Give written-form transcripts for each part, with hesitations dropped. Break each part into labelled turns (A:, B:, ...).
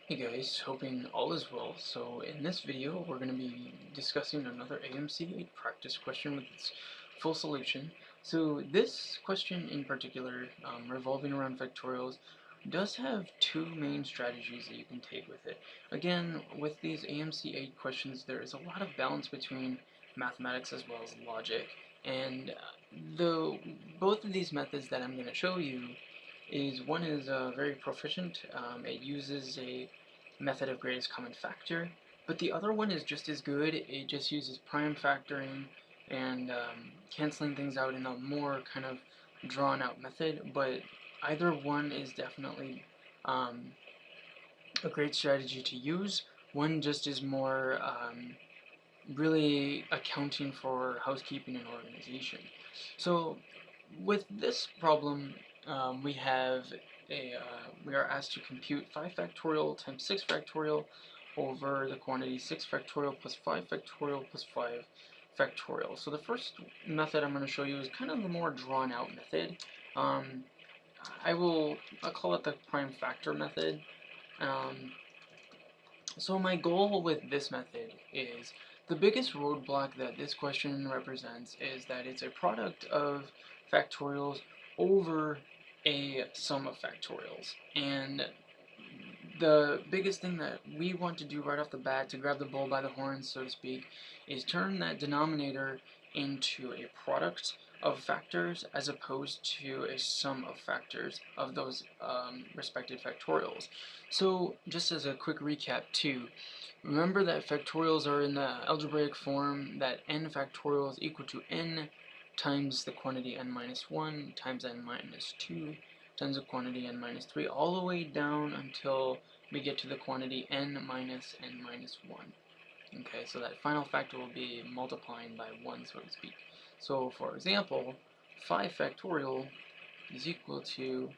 A: Hey guys, hoping all is well. So in this video we're going to be discussing another AMC practice question with its full solution. So this question in particular, revolving around factorials, does have two main strategies that you can take with it. Again, with these AMC 8 questions there is a lot of balance between mathematics as well as logic, and both of these methods that I'm going to show you is one is very proficient. It uses a method of greatest common factor, but the other one is just as good. It just uses prime factoring and canceling things out in a more kind of drawn out method, but either one is definitely a great strategy to use. One just is more really accounting for housekeeping and organization. So with this problem, we have we are asked to compute 5 factorial times 6 factorial over the quantity 6 factorial plus 5 factorial plus 5 factorial. So the first method I'm going to show you is kind of the more drawn out method. I'll call it the prime factor method. So my goal with this method is, the biggest roadblock that this question represents is that it's a product of factorials over a sum of factorials. And the biggest thing that we want to do right off the bat to grab the bull by the horns, so to speak, is turn that denominator into a product of factors as opposed to a sum of factors of those respective factorials. So just as a quick recap too, remember that factorials are in the algebraic form that n factorial is equal to n times the quantity n minus 1 times n minus 2 times the quantity n minus 3, all the way down until we get to the quantity n minus 1. Okay, so that final factor will be multiplying by 1, so to speak. So for example, 5 factorial is equal to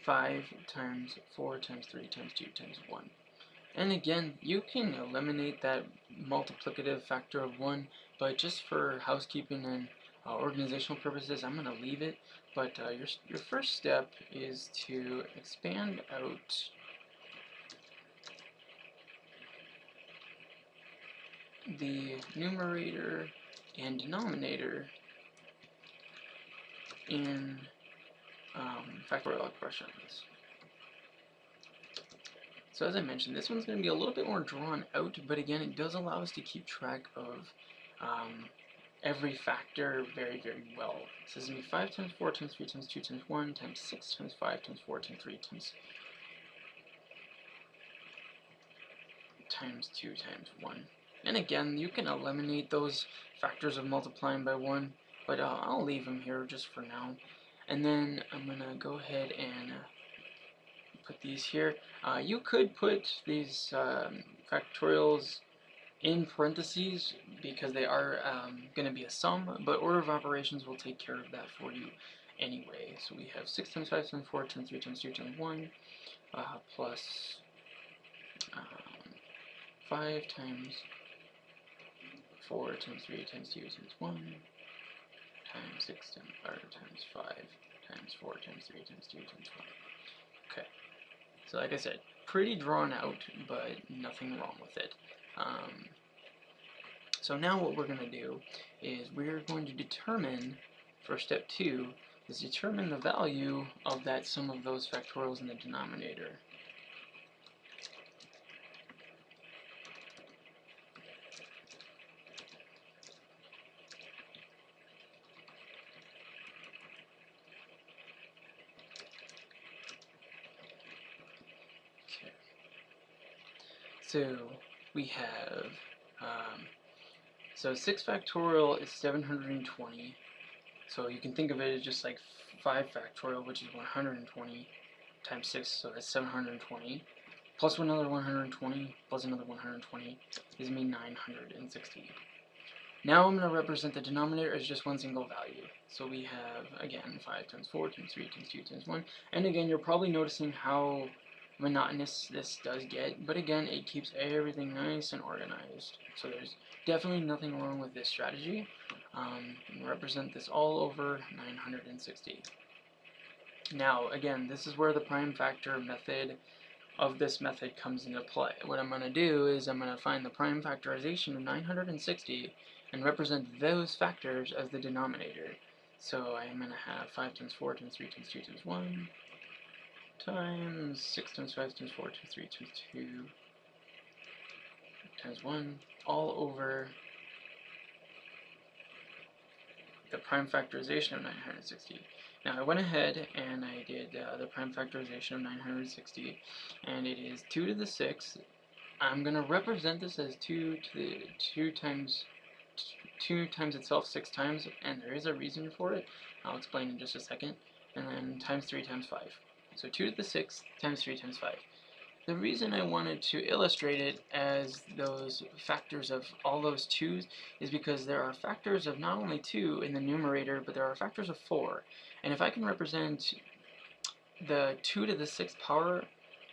A: 5 times 4 times 3 times 2 times 1. And again, you can eliminate that multiplicative factor of 1, but just for housekeeping and organizational purposes, I'm going to leave it. But your first step is to expand out the numerator and denominator in factorial expressions. So as I mentioned, this one's going to be a little bit more drawn out, but again, it does allow us to keep track of every factor very, very well. So this is going to be 5 times 4 times 3 times 2 times 1 times 6 times 5 times 4 times 3 times 2 times 1. And again, you can eliminate those factors of multiplying by 1, but I'll leave them here just for now. And then I'm going to go ahead and put these here. You could put these factorials in parentheses because they are going to be a sum, but order of operations will take care of that for you anyway. So we have 6 times 5 times 4 times 3 times 2 times 1 plus 5 times 4 times 3 times 2 times 1 times 6 times 5 times 4 times 3 times 2 times 1. Okay, so like I said, pretty drawn out, but nothing wrong with it. So now what we're going to do is we're going to determine, for step 2, is determine the value of that sum of those factorials in the denominator. Okay. So we have so 6 factorial is 720, so you can think of it as just like 5 factorial, which is 120 times 6, so that's 720, plus another 120, plus another 120, gives me 960. Now I'm going to represent the denominator as just one single value. So we have, again, 5 times 4 times 3 times 2 times 1, and again, you're probably noticing how monotonous this does get, but again, it keeps everything nice and organized. So there's definitely nothing wrong with this strategy. Represent this all over 960. Now, again, this is where the prime factor method of this method comes into play. What I'm going to do is I'm going to find the prime factorization of 960 and represent those factors as the denominator. So I'm going to have 5 times 4 times 3 times 2 times 1 times 6 times 5 times 4 times 3 times 2 times 1 all over the prime factorization of 960. Now I went ahead and I did the prime factorization of 960, and it is 2 to the 6. I'm going to represent this as 2 to the 2 times itself 6 times, and there is a reason for it. I'll explain in just a second. And then times 3 times 5. So 2 to the 6 times 3 times 5. The reason I wanted to illustrate it as those factors of all those 2's is because there are factors of not only 2 in the numerator, but there are factors of 4. And if I can represent the 2 to the 6th power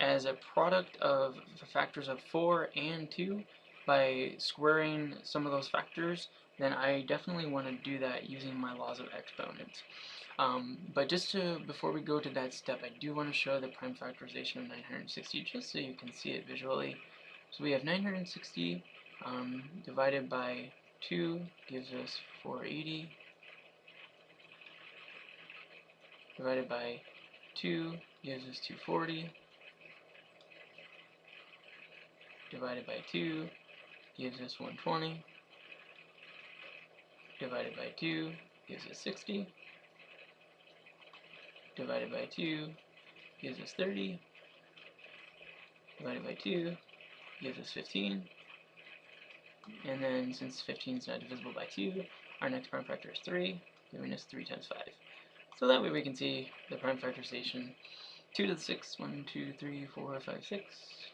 A: as a product of the factors of 4 and 2 by squaring some of those factors, then I definitely want to do that using my laws of exponents. But before we go to that step, I do want to show the prime factorization of 960 just so you can see it visually. So we have 960 divided by 2 gives us 480, divided by 2 gives us 240, divided by 2 gives us 120, divided by 2 gives us 60, divided by 2 gives us 30, divided by 2 gives us 15, and then since 15 is not divisible by 2, our next prime factor is 3, giving us 3 times 5. So that way we can see the prime factorization 2 to the 6, 1, 2, 3, 4, 5, 6,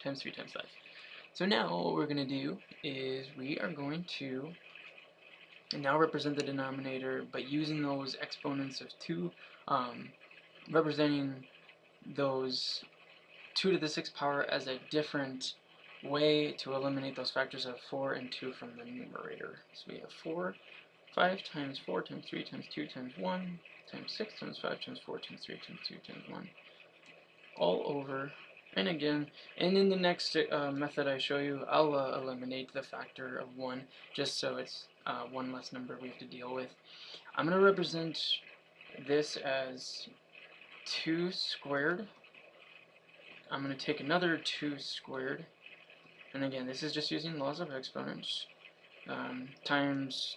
A: times 3 times 5. So now what we're going to do is we are going to now represent the denominator, but using those exponents of 2, representing those 2 to the 6th power as a different way to eliminate those factors of 4 and 2 from the numerator. So we have 5 times 4 times 3 times 2 times 1 times 6 times 5 times 4 times 3 times 2 times 1 all over, and again, and in the next method I show you, I'll eliminate the factor of 1 just so it's one less number we have to deal with. I'm going to represent this as 2 squared. I'm going to take another 2 squared, and again this is just using laws of exponents, times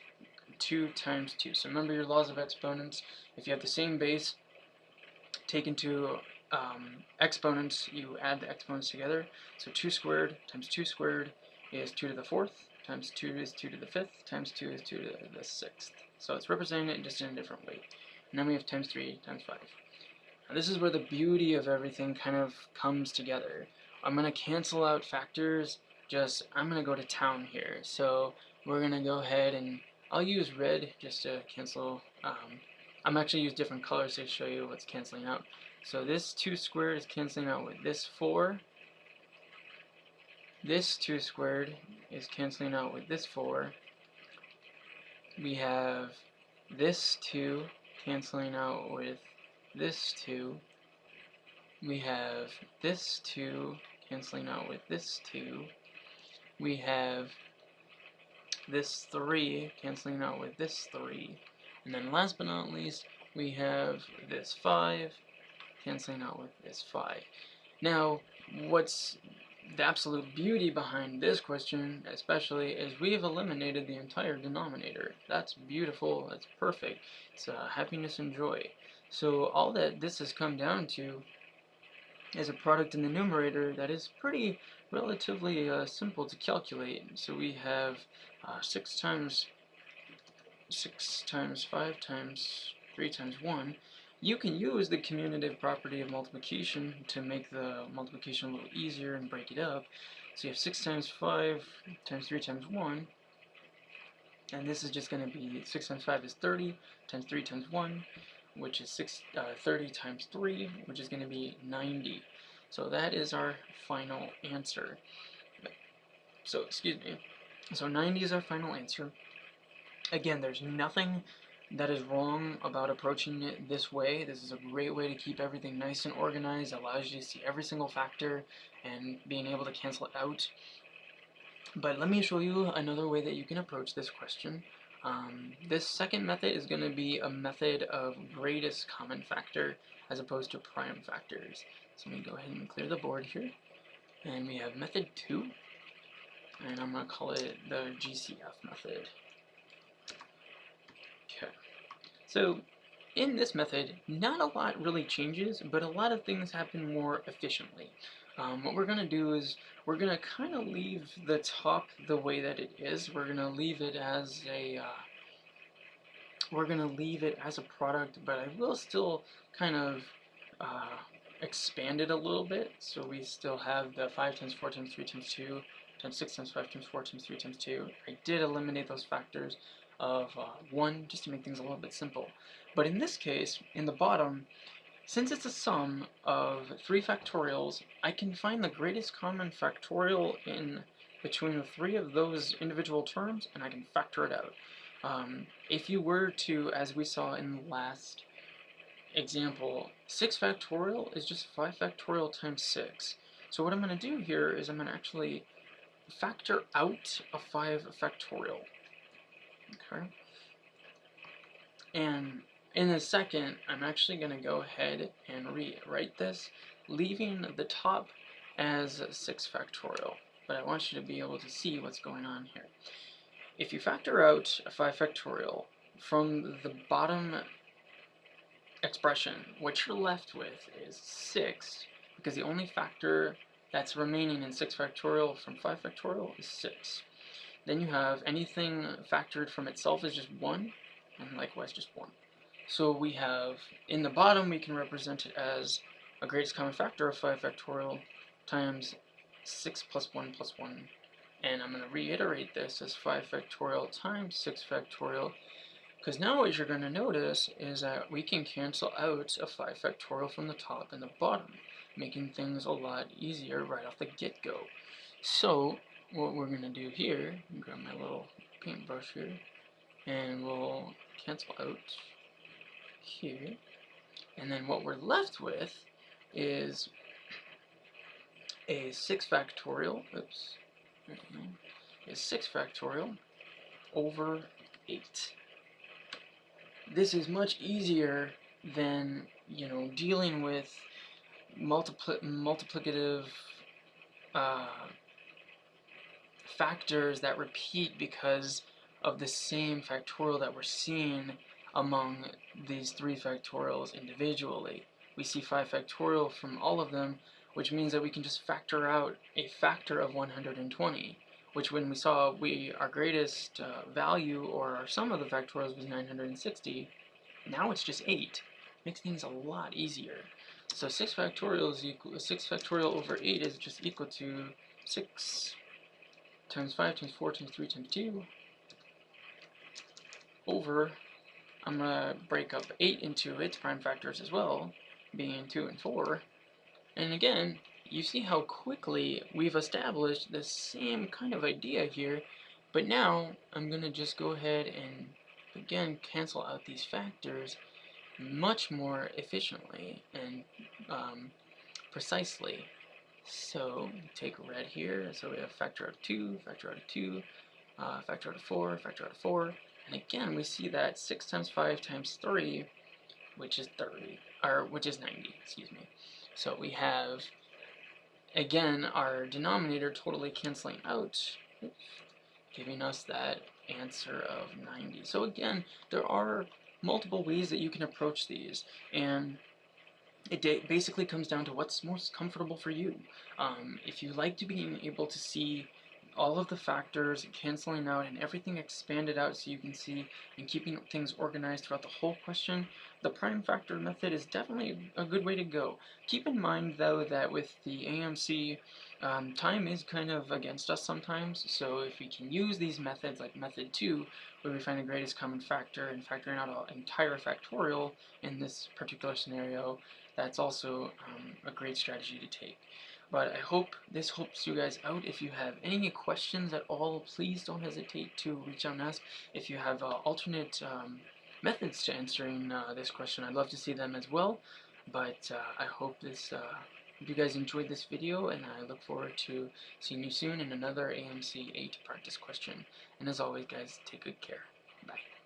A: 2 times 2. So remember your laws of exponents. If you have the same base, take into exponents, you add the exponents together. So 2 squared times 2 squared is 2 to the 4th, times 2 is 2 to the 5th, times 2 is 2 to the 6th. So it's representing it just in a different way. And then we have times 3 times 5. Now this is where the beauty of everything kind of comes together. I'm going to cancel out factors. I'm going to go to town here. So we're going to go ahead and I'll use red just to cancel. I'm actually use different colors to show you what's canceling out. So this 2 squared is canceling out with this 4. This 2 squared is canceling out with this 4. We have this 2 canceling out with this 2. We have this 2 canceling out with this 2. We have this 3 canceling out with this 3. And then last but not least, we have this 5 canceling out with this 5. Now, what's the absolute beauty behind this question, especially, is we have eliminated the entire denominator. That's beautiful, that's perfect. It's happiness and joy. So all that this has come down to is a product in the numerator that is pretty relatively simple to calculate. So we have 6 times 5 times 3 times 1. You can use the commutative property of multiplication to make the multiplication a little easier and break it up. So you have 6 times 5 times 3 times 1, and this is just going to be 6 times 5 is 30 times 3 times 1, which is 30 times 3, which is going to be 90. So that is our final answer. So 90 is our final answer. Again, there's nothing that is wrong about approaching it this way. This is a great way to keep everything nice and organized, allows you to see every single factor and being able to cancel it out. But let me show you another way that you can approach this question. This second method is going to be a method of greatest common factor as opposed to prime factors. So let me go ahead and clear the board here. And we have method 2, and I'm going to call it the GCF method. Okay. So in this method, not a lot really changes, but a lot of things happen more efficiently. What we're going to do is we're going to kind of leave the top the way that it is. We're going to leave it as a product, but I will still kind of expand it a little bit. So we still have the 5 times 4 times 3 times 2 times 6 times 5 times 4 times 3 times 2. I did eliminate those factors of 1 just to make things a little bit simple. But in this case, in the bottom, since it's a sum of 3 factorials, I can find the greatest common factorial in between the 3 of those individual terms, and I can factor it out. If you were to, as we saw in the last example, 6 factorial is just 5 factorial times 6. So what I'm going to do here is I'm going to actually factor out a 5 factorial. Okay. And in a second, I'm actually going to go ahead and rewrite this, leaving the top as 6 factorial. But I want you to be able to see what's going on here. If you factor out a 5 factorial from the bottom expression, what you're left with is 6, because the only factor that's remaining in 6 factorial from 5 factorial is 6. Then you have anything factored from itself is just 1, and likewise just 1. So we have, in the bottom, we can represent it as a greatest common factor of 5 factorial times 6 plus 1 plus 1. And I'm going to reiterate this as 5 factorial times 6 factorial, because now what you're going to notice is that we can cancel out a 5 factorial from the top and the bottom, making things a lot easier right off the get-go. So what we're going to do here, grab my little paintbrush here, and we'll cancel out here. And then what we're left with is a 6 factorial, is 6 factorial over 8. This is much easier than, dealing with multiplicative factors that repeat because of the same factorial that we're seeing among these 3 factorials individually. We see 5 factorial from all of them, which means that we can just factor out a factor of 120, which when we saw our greatest value, or our sum of the factorials, was 960. Now it's just 8. Makes things a lot easier. So 6 factorial over 8 is just equal to 6 times 5 times 4 times 3 times 2 over, I'm going to break up 8 into its prime factors as well, being 2 and 4. And again, you see how quickly we've established the same kind of idea here, but now I'm going to just go ahead and again cancel out these factors much more efficiently and precisely. So take red here, so we have factor out of 2, factor out of 2, factor out of 4, factor out of 4, and again we see that 6 times 5 times 3, which is 30, or which is 90, excuse me. So we have, again, our denominator totally canceling out, giving us that answer of 90. So again, there are multiple ways that you can approach these, and it basically comes down to what's most comfortable for you. If you like to be able to see all of the factors canceling out and everything expanded out so you can see and keeping things organized throughout the whole question, the prime factor method is definitely a good way to go. Keep in mind though that with the AMC, time is kind of against us sometimes, so if we can use these methods like method 2, where we find the greatest common factor and factoring out an entire factorial in this particular scenario, that's also a great strategy to take. But I hope this helps you guys out. If you have any questions at all, please don't hesitate to reach out and ask. If you have alternate methods to answering this question. I'd love to see them as well, but I hope you guys enjoyed this video, and I look forward to seeing you soon in another AMC 8 practice question. And as always, guys, take good care. Bye.